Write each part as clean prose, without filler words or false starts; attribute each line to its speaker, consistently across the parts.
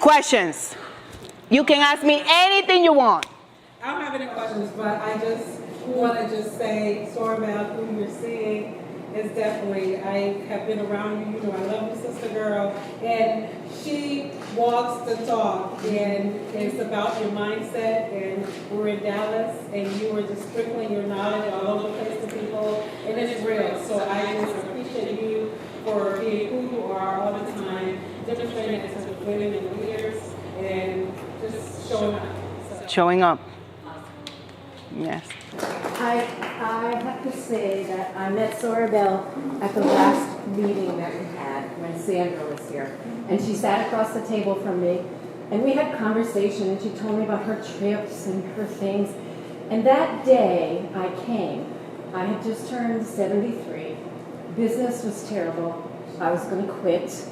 Speaker 1: Questions? You can ask me anything you want.
Speaker 2: I don't have any questions, but I just want to just say, Soribel, who you're seeing is definitely, I have been around you, you know I love you, sister girl, and she walks the talk, and it's about your mindset, and we're in Dallas, and you were just sprinkling your knowledge all over the place to people, and it's real, so I just appreciate you for being who you are all the time, demonstrating it to women and leaders, and just showing up. So.
Speaker 1: Showing up. Yes.
Speaker 3: I have to say that I met Soribel at the last meeting that we had when Sandra was here. And she sat across the table from me, and we had conversation, and she told me about her trips and her things. And that day I came. I had just turned 73. Business was terrible. I was going to quit.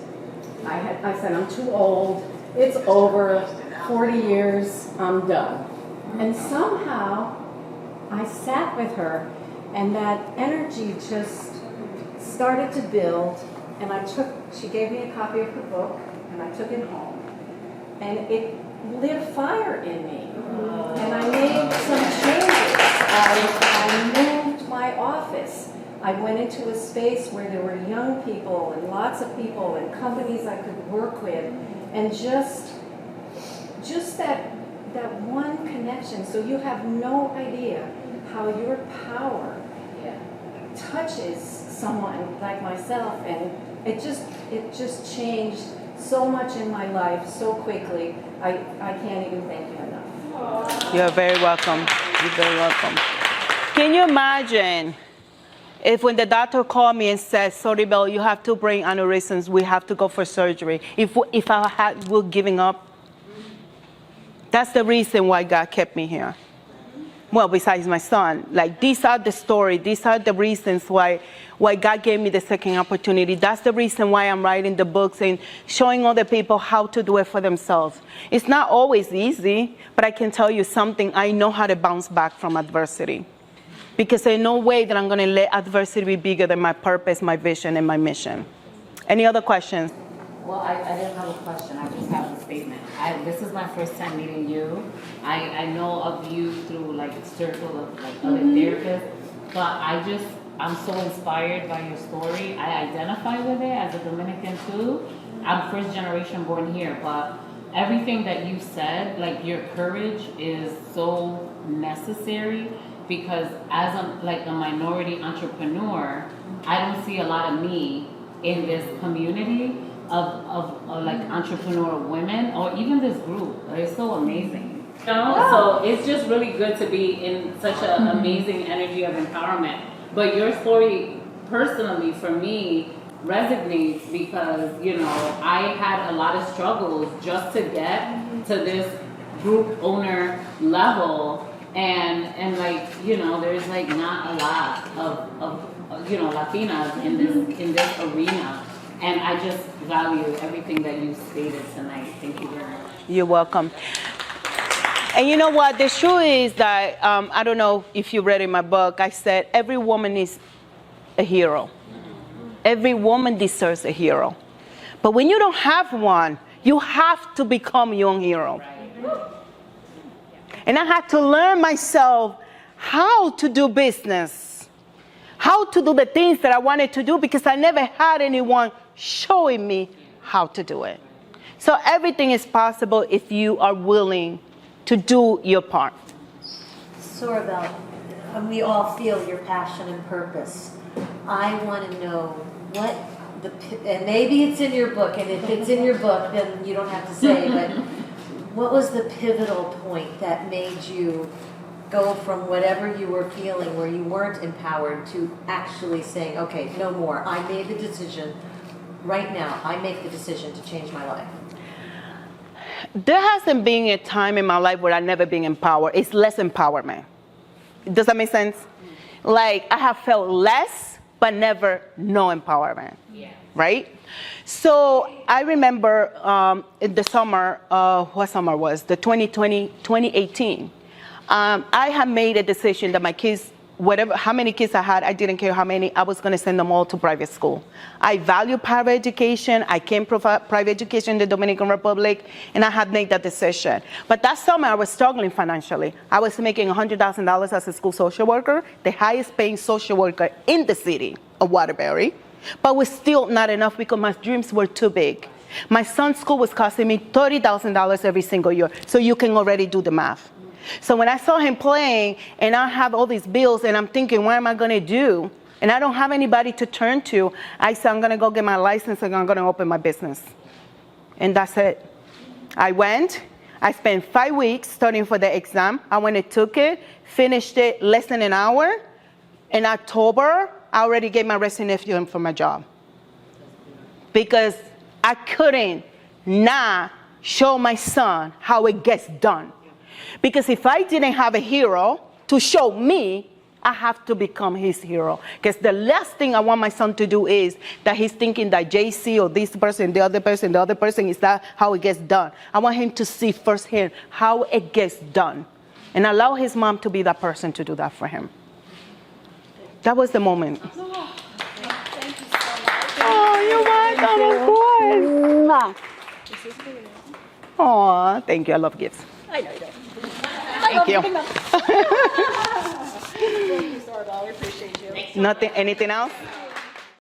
Speaker 3: I said, I'm too old. It's over. 40 years, I'm done. And somehow I sat with her, and that energy just started to build, and she gave me a copy of her book, and I took it home, and it lit a fire in me, and I made some changes. I moved my office. I went into a space where there were young people and lots of people and companies I could work with, and just that one connection. So you have no idea how your power touches someone like myself, and it just changed so much in my life so quickly. I can't even thank you enough.
Speaker 1: You're very welcome. You're very welcome. Can you imagine if when the doctor called me and said, Soribel, you have two brain aneurysms, we have to go for surgery, if we're giving up? That's the reason why God kept me here. Well, besides my son, like these are the story, these are the reasons why God gave me the second opportunity. That's the reason why I'm writing the books and showing other people how to do it for themselves. It's not always easy, but I can tell you something, I know how to bounce back from adversity. Because there's no way that I'm going to let adversity be bigger than my purpose, my vision, and my mission. Any other questions?
Speaker 4: Well, I didn't have a question. I just have a statement. This is my first time meeting you. I know of you through like a circle of like other therapists, but I'm so inspired by your story. I identify with it as a Dominican too. I'm first generation born here, but everything that you said, like your courage is so necessary, because as a minority entrepreneur, I don't see a lot of me in this community of like entrepreneur women, or even this group. It's so amazing. You know? So it's just really good to be in such an amazing energy of empowerment. But your story personally for me resonates because, you know, I had a lot of struggles just to get to this group owner level, and like, you know, there's like not a lot of you know, Latinas in this arena. And I just value everything that you stated tonight. Thank you very much.
Speaker 1: You're welcome. And you know what? The truth is that, I don't know if you read in my book, I said every woman is a hero. Every woman deserves a hero. But when you don't have one, you have to become your own hero. And I had to learn myself how to do business, how to do the things that I wanted to do, because I never had anyone showing me how to do it. So everything is possible if you are willing to do your part.
Speaker 5: Soribel, we all feel your passion and purpose. I want to know what and maybe it's in your book, and if it's in your book, then you don't have to say, but what was the pivotal point that made you go from whatever you were feeling where you weren't empowered to actually saying, okay, no more. I made the decision. Right now, I make the decision to change my life.
Speaker 1: There hasn't been a time in my life where I've never been empowered. It's less empowerment. Does that make sense? Like, I have felt less, but never no empowerment. Yeah. Right? So I remember in the summer, what summer was? The 2018. I had made a decision that my kids whatever, how many kids I had, I didn't care how many, I was going to send them all to private school. I value private education. I can provide private education in the Dominican Republic, and I had made that decision. But that summer, I was struggling financially. I was making $100,000 as a school social worker, the highest paying social worker in the city of Waterbury, but was still not enough because my dreams were too big. My son's school was costing me $30,000 every single year, so you can already do the math. So when I saw him playing, and I have all these bills, and I'm thinking, what am I going to do? And I don't have anybody to turn to. I said, I'm going to go get my license, and I'm going to open my business. And that's it. I went. I spent 5 weeks studying for the exam. I went and took it, finished it less than an hour. In October, I already gave my resignation for my job. Because I couldn't not show my son how it gets done. Because if I didn't have a hero to show me, I have to become his hero. Because the last thing I want my son to do is that he's thinking that JC or this person, the other person, is that how it gets done. I want him to see firsthand how it gets done. And allow his mom to be that person to do that for him. That was the moment.
Speaker 6: Thank you so much.
Speaker 1: Oh, you're welcome, of course.
Speaker 6: This is for you.
Speaker 1: Aw, thank you. I love gifts.
Speaker 6: I know you don't.
Speaker 1: Thank you.
Speaker 6: Thank you, Soribel. We appreciate you.
Speaker 1: Nothing, anything else?